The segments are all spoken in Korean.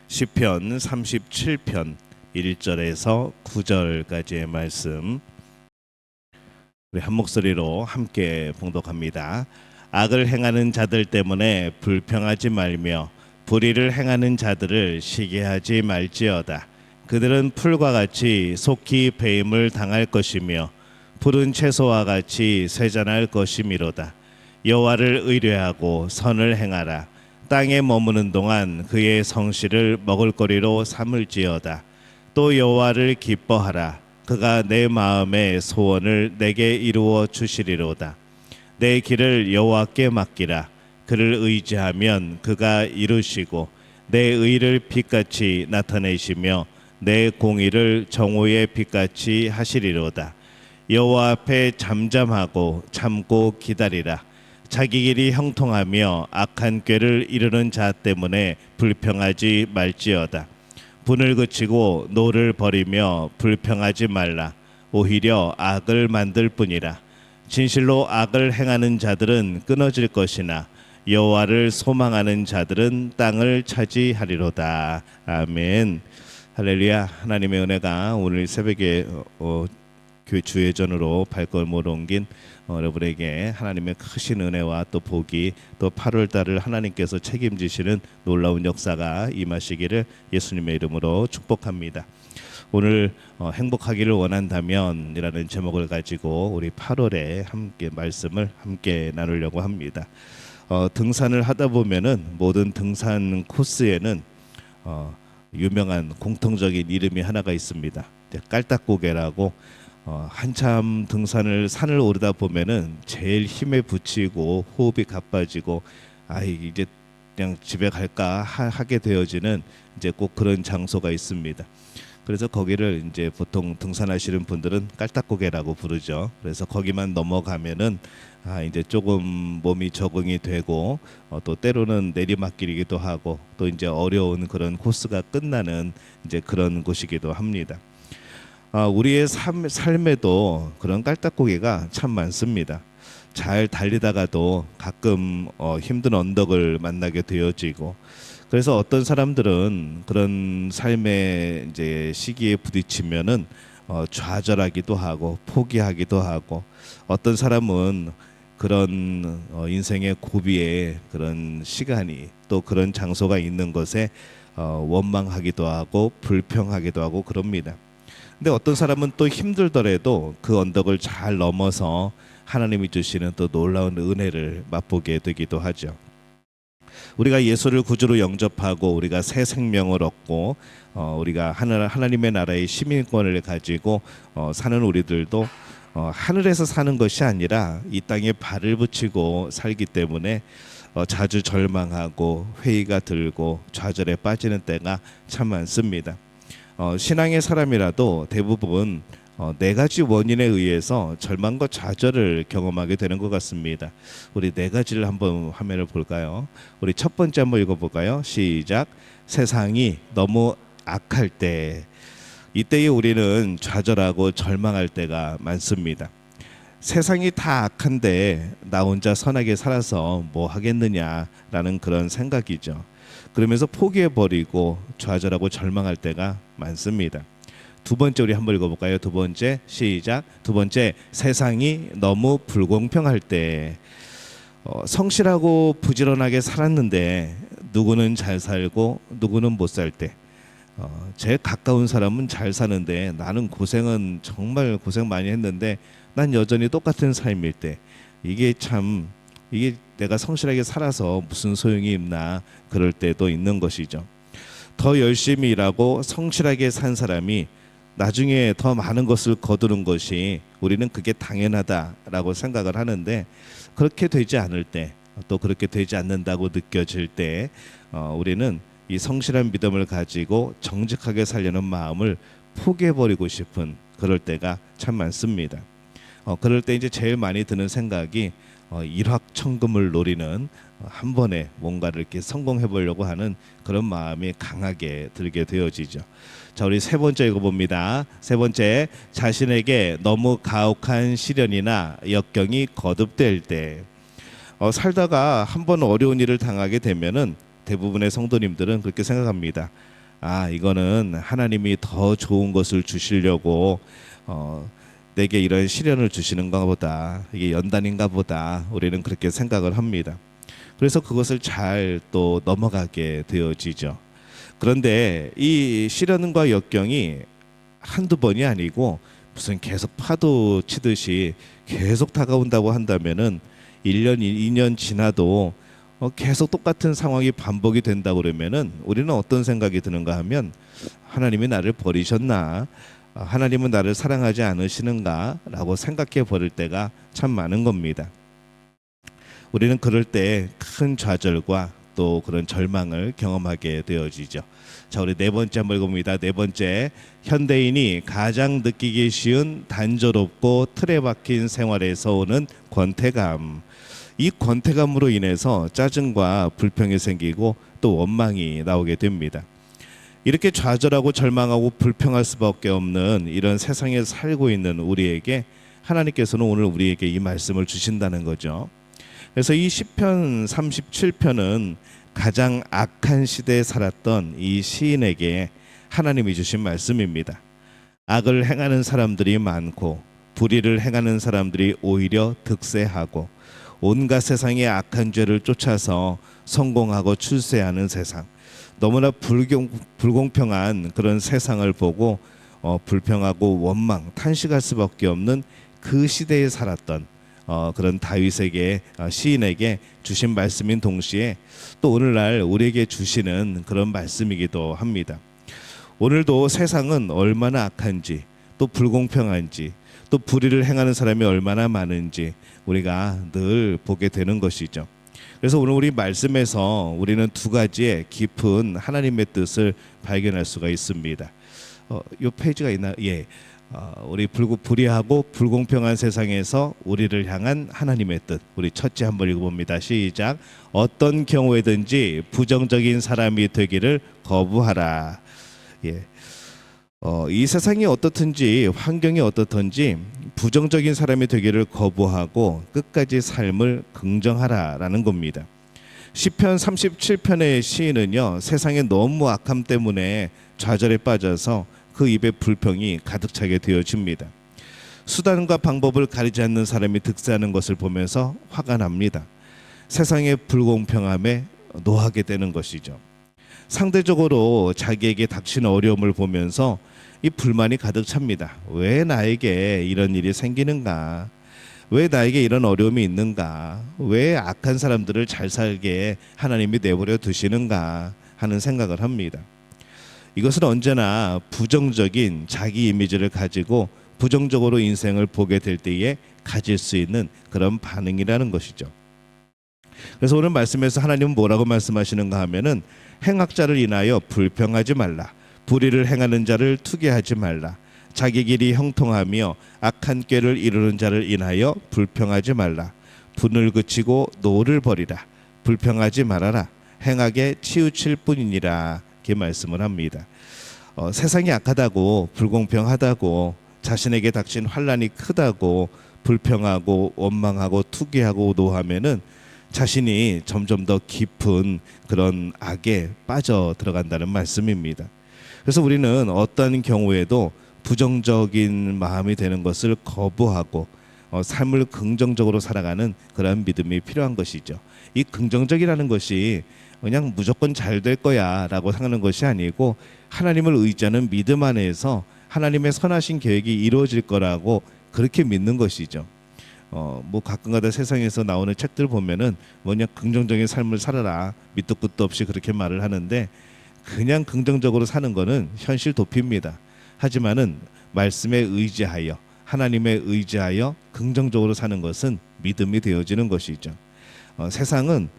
시편 37편 1절에서 9절까지의 말씀 우리 한 목소리로 함께 봉독합니다. 악을 행하는 자들 때문에 불평하지 말며 불의를 행하는 자들을 시기하지 말지어다. 그들은 풀과 같이 속히 배임을 당할 것이며 푸른 채소와 같이 쇠잔할 것이미로다. 여호와를 의뢰하고 선을 행하라. 땅에 머무는 동안 그의 성실을 먹을거리로 삼을지어다. 또 여호와를 기뻐하라. 그가 내 마음의 소원을 내게 이루어 주시리로다. 내 길을 여호와께 맡기라. 그를 의지하면 그가 이루시고 내 의를 빛같이 나타내시며 내 공의를 정오의 빛같이 하시리로다. 여호와 앞에 잠잠하고 참고 기다리라. 자기 길이 형통하며 악한 꾀를 이루는 자 때문에 불평하지 말지어다. 분을 그치고 노를 버리며 불평하지 말라. 오히려 악을 만들 뿐이라. 진실로 악을 행하는 자들은 끊어질 것이나 여호와를 소망하는 자들은 땅을 차지하리로다. 아멘. 할렐루야. 하나님의 은혜가 오늘 새벽에 교회 주회전으로 발걸음을 옮긴 여러분에게 하나님의 크신 은혜와 또 복이 또 8월 달을 하나님께서 책임지시는 놀라운 역사가 임하시기를 예수님의 이름으로 축복합니다. 오늘 행복하기를 원한다면 이라는 제목을 가지고 우리 8월에 함께 말씀을 함께 나누려고 합니다. 등산을 하다 보면은 모든 등산 코스에는 유명한 공통적인 이름이 하나가 있습니다. 깔딱고개라고 한참 산을 오르다 보면은 제일 힘에 부치고 호흡이 가빠지고 이제 그냥 집에 갈까 하게 되어지는 이제 꼭 그런 장소가 있습니다. 그래서 거기를 이제 보통 등산하시는 분들은 깔딱고개라고 부르죠. 그래서 거기만 넘어가면은 이제 조금 몸이 적응이 되고 또 때로는 내리막길이기도 하고 또 이제 어려운 그런 코스가 끝나는 이제 그런 곳이기도 합니다. 우리의 삶에도 그런 깔딱고개가 참 많습니다. 잘 달리다가도 가끔 힘든 언덕을 만나게 되어지고, 그래서 어떤 사람들은 그런 삶의 이제 시기에 부딪히면은 좌절하기도 하고 포기하기도 하고, 어떤 사람은 그런 인생의 고비에 그런 시간이 또 그런 장소가 있는 것에 원망하기도 하고 불평하기도 하고 그럽니다. 근데 어떤 사람은 또 힘들더라도 그 언덕을 잘 넘어서 하나님이 주시는 또 놀라운 은혜를 맛보게 되기도 하죠. 우리가 예수를 구주로 영접하고 우리가 새 생명을 얻고 우리가 하나님의 나라의 시민권을 가지고 사는 우리들도 하늘에서 사는 것이 아니라 이 땅에 발을 붙이고 살기 때문에 자주 절망하고 회의가 들고 좌절에 빠지는 때가 참 많습니다. 신앙의 사람이라도 대부분 네 가지 원인에 의해서 절망과 좌절을 경험하게 되는 것 같습니다. 우리 네 가지를 한번 화면을 볼까요? 우리 첫 번째 한번 읽어볼까요? 시작. 세상이 너무 악할 때, 이때에 우리는 좌절하고 절망할 때가 많습니다. 세상이 다 악한데 나 혼자 선하게 살아서 뭐 하겠느냐라는 그런 생각이죠. 그러면서 포기해버리고 좌절하고 절망할 때가 많습니다. 두 번째 우리 한번 읽어볼까요? 두 번째 시작. 두 번째, 세상이 너무 불공평할 때, 성실하고 부지런하게 살았는데 누구는 잘 살고 누구는 못 살 때, 제일 가까운 사람은 잘 사는데 나는 정말 고생 많이 했는데 난 여전히 똑같은 삶일 때, 이게 내가 성실하게 살아서 무슨 소용이 있나 그럴 때도 있는 것이죠. 더 열심히 일하고 성실하게 산 사람이 나중에 더 많은 것을 거두는 것이 우리는 그게 당연하다라고 생각을 하는데, 그렇게 되지 않을 때, 또 그렇게 되지 않는다고 느껴질 때 우리는 이 성실한 믿음을 가지고 정직하게 살려는 마음을 포기해버리고 싶은 그럴 때가 참 많습니다. 그럴 때 이제 제일 많이 드는 생각이 일확천금을 노리는 한 번에 뭔가를 이렇게 성공해 보려고 하는 그런 마음이 강하게 들게 되어지죠. 자, 우리 세 번째 읽어봅니다. 세 번째, 자신에게 너무 가혹한 시련이나 역경이 거듭될 때, 살다가 한 번 어려운 일을 당하게 되면은 대부분의 성도님들은 그렇게 생각합니다. 아, 이거는 하나님이 더 좋은 것을 주시려고 내게 이런 시련을 주시는가 보다, 이게 연단인가 보다, 우리는 그렇게 생각을 합니다. 그래서 그것을 잘 또 넘어가게 되어지죠. 그런데 이 시련과 역경이 한두 번이 아니고 무슨 계속 파도 치듯이 계속 다가온다고 한다면은 1년, 2년 지나도 계속 똑같은 상황이 반복이 된다 그러면은 우리는 어떤 생각이 드는가 하면, 하나님이 나를 버리셨나? 하나님은 나를 사랑하지 않으시는가라고 생각해 버릴 때가 참 많은 겁니다. 우리는 그럴 때 큰 좌절과 또 그런 절망을 경험하게 되어지죠. 자, 우리 네 번째 한번 읽어봅니다. 네 번째, 현대인이 가장 느끼기 쉬운 단조롭고 틀에 박힌 생활에서 오는 권태감. 이 권태감으로 인해서 짜증과 불평이 생기고 또 원망이 나오게 됩니다. 이렇게 좌절하고 절망하고 불평할 수밖에 없는 이런 세상에 살고 있는 우리에게 하나님께서는 오늘 우리에게 이 말씀을 주신다는 거죠. 그래서 이 시편 37편은 가장 악한 시대에 살았던 이 시인에게 하나님이 주신 말씀입니다. 악을 행하는 사람들이 많고 불의를 행하는 사람들이 오히려 득세하고 온갖 세상의 악한 죄를 쫓아서 성공하고 출세하는 세상, 너무나 불공평한 그런 세상을 보고 불평하고 원망, 탄식할 수밖에 없는 그 시대에 살았던 그런 다윗에게, 시인에게 주신 말씀인 동시에 또 오늘날 우리에게 주시는 그런 말씀이기도 합니다. 오늘도 세상은 얼마나 악한지, 또 불공평한지, 또 불의를 행하는 사람이 얼마나 많은지 우리가 늘 보게 되는 것이죠. 그래서 오늘 우리 말씀에서 우리는 두 가지의 깊은 하나님의 뜻을 발견할 수가 있습니다. 이 페이지가 있나? 예. 우리 불의하고 불공평한 세상에서 우리를 향한 하나님의 뜻, 우리 첫째 한번 읽어봅니다. 시작. 어떤 경우에든지 부정적인 사람이 되기를 거부하라. 예. 이 세상이 어떻든지 환경이 어떻든지 부정적인 사람이 되기를 거부하고 끝까지 삶을 긍정하라라는 겁니다. 시편 37편의 시인은요, 세상의 너무 악함 때문에 좌절에 빠져서 그 입에 불평이 가득 차게 되어집니다. 수단과 방법을 가리지 않는 사람이 득세하는 것을 보면서 화가 납니다. 세상의 불공평함에 노하게 되는 것이죠. 상대적으로 자기에게 닥치는 어려움을 보면서 이 불만이 가득 찹니다. 왜 나에게 이런 일이 생기는가? 왜 나에게 이런 어려움이 있는가? 왜 악한 사람들을 잘 살게 하나님이 내버려 두시는가 하는 생각을 합니다. 이것은 언제나 부정적인 자기 이미지를 가지고 부정적으로 인생을 보게 될 때에 가질 수 있는 그런 반응이라는 것이죠. 그래서 오늘 말씀에서 하나님은 뭐라고 말씀하시는가 하면은, 행악자를 인하여 불평하지 말라. 불의를 행하는 자를 투기하지 말라. 자기 길이 형통하며 악한 꾀를 이루는 자를 인하여 불평하지 말라. 분을 그치고 노를 버리라. 불평하지 말아라. 행악에 치우칠 뿐이니라. 이렇게 말씀을 합니다. 세상이 악하다고, 불공평하다고, 자신에게 닥친 환난이 크다고 불평하고 원망하고 투기하고 노하면은 자신이 점점 더 깊은 그런 악에 빠져 들어간다는 말씀입니다. 그래서 우리는 어떤 경우에도 부정적인 마음이 되는 것을 거부하고 삶을 긍정적으로 살아가는 그런 믿음이 필요한 것이죠. 이 긍정적이라는 것이 그냥 무조건 잘 될 거야 라고 생각하는 것이 아니고, 하나님을 의지하는 믿음 안에서 하나님의 선하신 계획이 이루어질 거라고 그렇게 믿는 것이죠. 뭐 가끔가다 세상에서 나오는 책들 보면은 뭐냐, 긍정적인 삶을 살아라, 밑도 끝도 없이 그렇게 말을 하는데, 그냥 긍정적으로 사는 거는 현실 도피입니다. 하지만은 말씀에 의지하여, 하나님에 의지하여 긍정적으로 사는 것은 믿음이 되어지는 것이죠. 세상은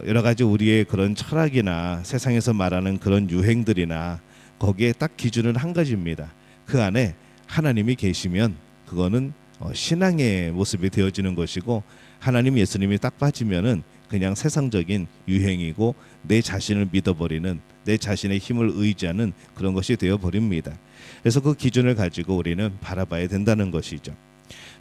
여러 가지 우리의 그런 철학이나 세상에서 말하는 그런 유행들이나 거기에 딱 기준은 한 가지입니다. 그 안에 하나님이 계시면 그거는 신앙의 모습이 되어지는 것이고, 하나님 예수님이 딱 빠지면은 그냥 세상적인 유행이고 내 자신을 믿어버리는, 내 자신의 힘을 의지하는 그런 것이 되어버립니다. 그래서 그 기준을 가지고 우리는 바라봐야 된다는 것이죠.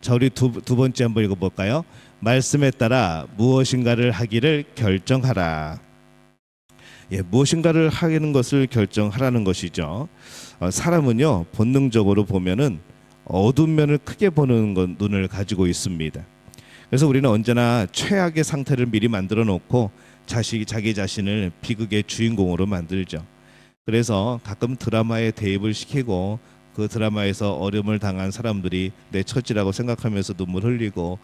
자, 우리 두 번째 한번 읽어볼까요? 말씀에 따라 무엇인가를 하기를 결정하라. 무엇인가를 하는 것을 결정하라는 것이죠. 사람은요 본능적으로 보면은 어두운 면을 크게 보는 눈을 가지고 있습니다. 그래서 우리는 언제나 최악의 상태를 미리 만들어 놓고 자기 자신을 비극의 주인공으로 만들죠. 그래서 가끔 드라마에 대입을 시키고 그 드라마에서 어려움을 당한 사람들이 내 처지라고 생각하면서 눈물 흘리고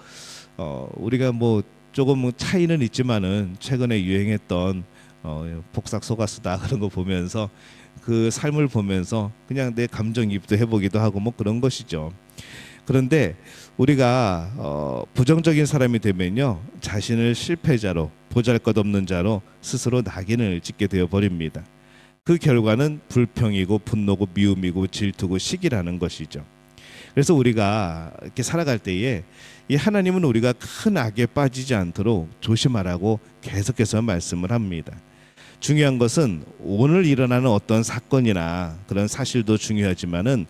우리가 뭐 조금 차이는 있지만은 최근에 유행했던 복싹 속았수다 그런 거 보면서 그 삶을 보면서 그냥 내 감정이입도 해보기도 하고 뭐 그런 것이죠. 그런데 우리가 부정적인 사람이 되면요 자신을 실패자로 보잘것없는 자로 스스로 낙인을 찍게 되어 버립니다. 그 결과는 불평이고 분노고 미움이고 질투고 시기라는 것이죠. 그래서 우리가 이렇게 살아갈 때에 이 하나님은 우리가 큰 악에 빠지지 않도록 조심하라고 계속해서 말씀을 합니다. 중요한 것은 오늘 일어나는 어떤 사건이나 그런 사실도 중요하지만은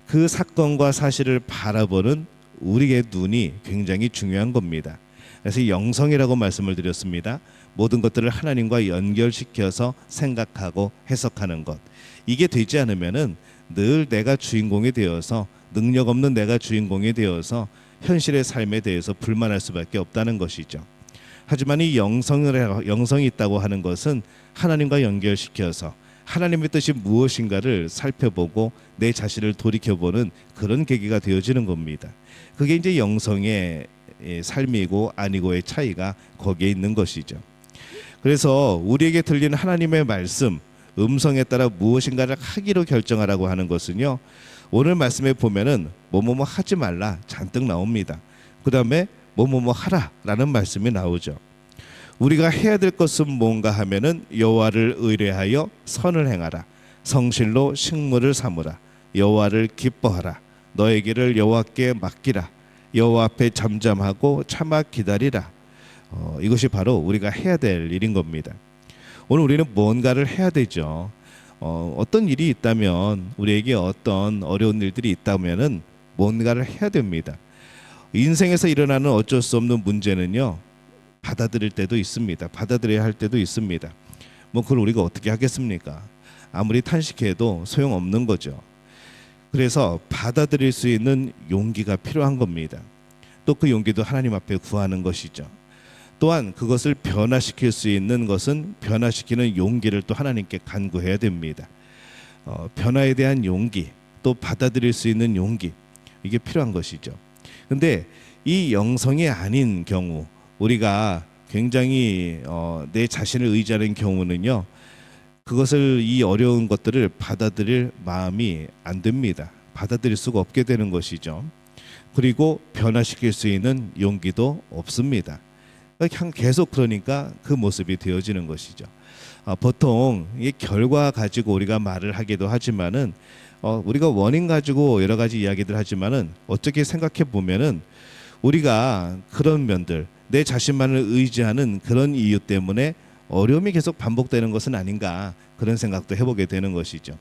그 사건과 사실을 바라보는 우리의 눈이 굉장히 중요한 겁니다. 그래서 영성이라고 말씀을 드렸습니다. 모든 것들을 하나님과 연결시켜서 생각하고 해석하는 것. 이게 되지 않으면은 늘 내가 주인공이 되어서 능력 없는 내가 주인공이 되어서 현실의 삶에 대해서 불만할 수밖에 없다는 것이죠. 하지만 이 영성이 있다고 하는 것은 하나님과 연결시켜서 하나님의 뜻이 무엇인가를 살펴보고 내 자신을 돌이켜보는 그런 계기가 되어지는 겁니다. 그게 이제 영성의 삶이고 아니고의 차이가 거기에 있는 것이죠. 그래서 우리에게 들리는 하나님의 말씀, 음성에 따라 무엇인가를 하기로 결정하라고 하는 것은요. 오늘 말씀에 보면은 뭐뭐뭐 하지 말라 잔뜩 나옵니다. 그 다음에 뭐뭐뭐 하라라는 말씀이 나오죠. 우리가 해야 될 것은 뭔가 하면은 여호와를 의뢰하여 선을 행하라. 성실로 식물을 삼으라. 여호와를 기뻐하라. 너의 길을 여호와께 맡기라. 여호와 앞에 잠잠하고 참아 기다리라. 이것이 바로 우리가 해야 될 일인 겁니다. 오늘 우리는 뭔가를 해야 되죠. 어떤 일이 있다면 우리에게 어떤 어려운 일들이 있다면은 뭔가를 해야 됩니다. 인생에서 일어나는 어쩔 수 없는 문제는요. 받아들일 때도 있습니다. 받아들여야 할 때도 있습니다. 뭐 그걸 우리가 어떻게 하겠습니까? 아무리 탄식해도 소용없는 거죠. 그래서 받아들일 수 있는 용기가 필요한 겁니다. 또 그 용기도 하나님 앞에 구하는 것이죠. 또한 그것을 변화시킬 수 있는 것은 변화시키는 용기를 또 하나님께 간구해야 됩니다. 변화에 대한 용기, 또 받아들일 수 있는 용기, 이게 필요한 것이죠. 근데 이 영성이 아닌 경우, 우리가 굉장히 내 자신을 의지하는 경우는요, 그것을 이 어려운 것들을 받아들일 마음이 안 됩니다. 받아들일 수가 없게 되는 것이죠. 그리고 변화시킬 수 있는 용기도 없습니다. 계속 그러니까 그 모습이 되어지는 것이죠. 보통 이 결과 가지고 우리가 말을 하기도 하지만은 우리가 원인 가지고 여러 가지 이야기들 하지만은 어떻게 생각해 보면은 우리가 그런 면들, 내 자신만을 의지하는 그런 이유 때문에 어려움이 계속 반복되는 것은 아닌가, 그런 생각도 해보게 되는 것이죠.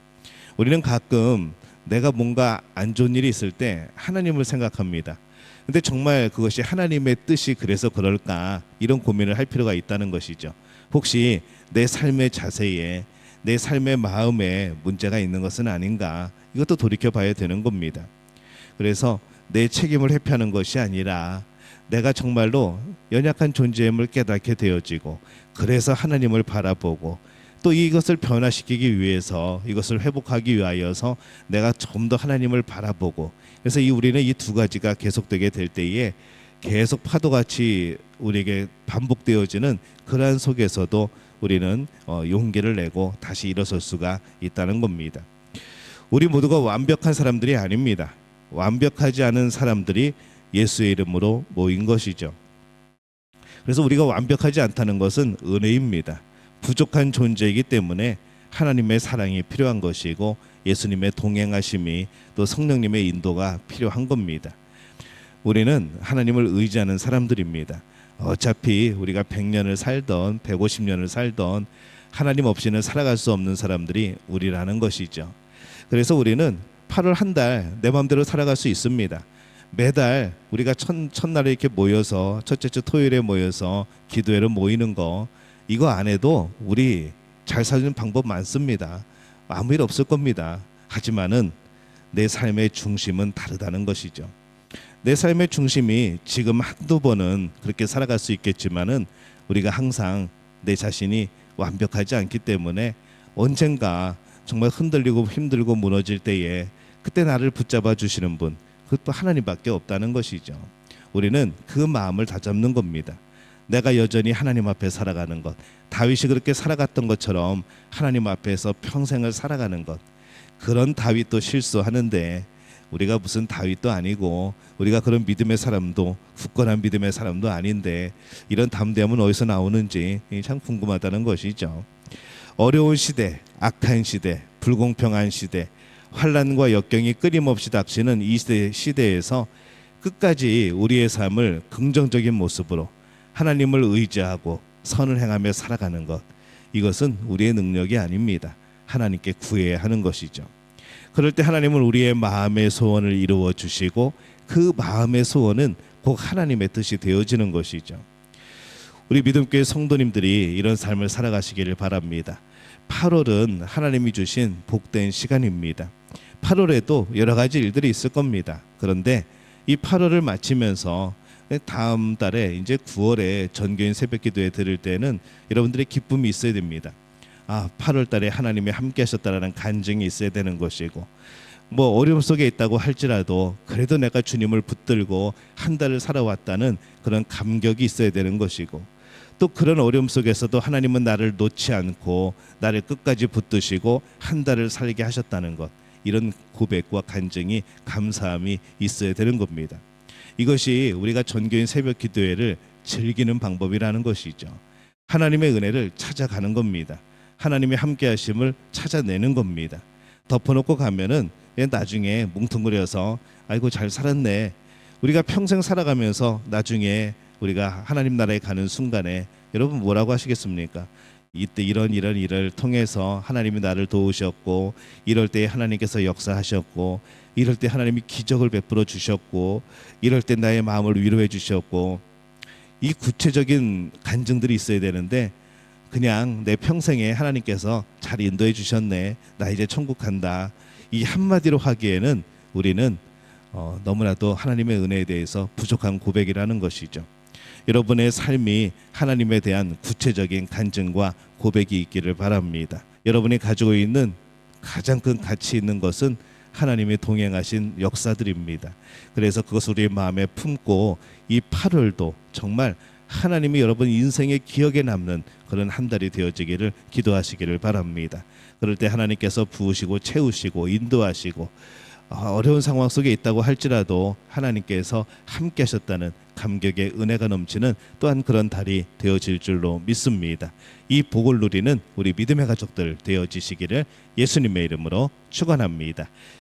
우리는 가끔 내가 뭔가 안 좋은 일이 있을 때 하나님을 생각합니다. 근데 정말 그것이 하나님의 뜻이 그래서 그럴까, 이런 고민을 할 필요가 있다는 것이죠. 혹시 내 삶의 자세에, 내 삶의 마음에 문제가 있는 것은 아닌가, 이것도 돌이켜 봐야 되는 겁니다. 그래서 내 책임을 회피하는 것이 아니라 내가 정말로 연약한 존재임을 깨닫게 되어지고, 그래서 하나님을 바라보고 또 이것을 변화시키기 위해서, 이것을 회복하기 위하여서 내가 좀 더 하나님을 바라보고, 그래서 우리는 이 두 가지가 계속되게 될 때에 계속 파도같이 우리에게 반복되어지는 그러한 속에서도 우리는 용기를 내고 다시 일어설 수가 있다는 겁니다. 우리 모두가 완벽한 사람들이 아닙니다. 완벽하지 않은 사람들이 예수의 이름으로 모인 것이죠. 그래서 우리가 완벽하지 않다는 것은 은혜입니다. 부족한 존재이기 때문에 하나님의 사랑이 필요한 것이고, 예수님의 동행하심이, 또 성령님의 인도가 필요한 겁니다. 우리는 하나님을 의지하는 사람들입니다. 어차피 우리가 100년을 살던 150년을 살던 하나님 없이는 살아갈 수 없는 사람들이 우리라는 것이죠. 그래서 우리는 8월 한 달 내 마음대로 살아갈 수 있습니다. 매달 우리가 첫날에 이렇게 모여서, 첫째 주 토요일에 모여서 기도회로 모이는 거, 이거 안 해도 우리 잘 사는 방법 많습니다. 아무 일 없을 겁니다. 하지만은 내 삶의 중심은 다르다는 것이죠. 내 삶의 중심이 지금 한두 번은 그렇게 살아갈 수 있겠지만은 우리가 항상 내 자신이 완벽하지 않기 때문에 언젠가 정말 흔들리고 힘들고 무너질 때에 그때 나를 붙잡아 주시는 분, 그것도 하나님밖에 없다는 것이죠. 우리는 그 마음을 다잡는 겁니다. 내가 여전히 하나님 앞에 살아가는 것, 다윗이 그렇게 살아갔던 것처럼 하나님 앞에서 평생을 살아가는 것. 그런 다윗도 실수하는데 우리가 무슨 다윗도 아니고 우리가 그런 믿음의 사람도 굳건한 믿음의 사람도 아닌데 이런 담대함은 어디서 나오는지 참 궁금하다는 것이죠. 어려운 시대, 악한 시대, 불공평한 시대, 환난과 역경이 끊임없이 닥치는 이 시대에서 끝까지 우리의 삶을 긍정적인 모습으로 하나님을 의지하고 선을 행하며 살아가는 것, 이것은 우리의 능력이 아닙니다. 하나님께 구해야 하는 것이죠. 그럴 때 하나님은 우리의 마음의 소원을 이루어 주시고 그 마음의 소원은 꼭 하나님의 뜻이 되어지는 것이죠. 우리 믿음교회 성도님들이 이런 삶을 살아가시기를 바랍니다. 8월은 하나님이 주신 복된 시간입니다. 8월에도 여러 가지 일들이 있을 겁니다. 그런데 이 8월을 마치면서 다음 달에 이제 9월에 전교인 새벽기도에 드릴 때는 여러분들의 기쁨이 있어야 됩니다. 8월 달에 하나님이 함께 하셨다라는 간증이 있어야 되는 것이고, 뭐 어려움 속에 있다고 할지라도 그래도 내가 주님을 붙들고 한 달을 살아왔다는 그런 감격이 있어야 되는 것이고, 또 그런 어려움 속에서도 하나님은 나를 놓지 않고 나를 끝까지 붙드시고 한 달을 살게 하셨다는 것, 이런 고백과 간증이, 감사함이 있어야 되는 겁니다. 이것이 우리가 전교인 새벽 기도회를 즐기는 방법이라는 것이죠. 하나님의 은혜를 찾아가는 겁니다. 하나님의 함께 하심을 찾아내는 겁니다. 덮어놓고 가면은 나중에 뭉뚱그려서 아이고 잘 살았네. 우리가 평생 살아가면서 나중에 우리가 하나님 나라에 가는 순간에 여러분 뭐라고 하시겠습니까? 이때 이런 일을 통해서 하나님이 나를 도우셨고, 이럴 때 하나님께서 역사하셨고, 이럴 때 하나님이 기적을 베풀어 주셨고, 이럴 때 나의 마음을 위로해 주셨고, 이 구체적인 간증들이 있어야 되는데 그냥 내 평생에 하나님께서 잘 인도해 주셨네, 나 이제 천국 간다, 이 한마디로 하기에는 우리는 너무나도 하나님의 은혜에 대해서 부족한 고백이라는 것이죠. 여러분의 삶이 하나님에 대한 구체적인 간증과 고백이 있기를 바랍니다. 여러분이 가지고 있는 가장 큰 가치 있는 것은 하나님이 동행하신 역사들입니다. 그래서 그것을 우리의 마음에 품고 이 8월도 정말 하나님이 여러분 인생의 기억에 남는 그런 한 달이 되어지기를 기도하시기를 바랍니다. 그럴 때 하나님께서 부으시고 채우시고 인도하시고 어려운 상황 속에 있다고 할지라도 하나님께서 함께 하셨다는 감격의 은혜가 넘치는 또한 그런 달이 되어질 줄로 믿습니다. 이 복을 누리는 우리 믿음의 가족들 되어지시기를 예수님의 이름으로 축원합니다.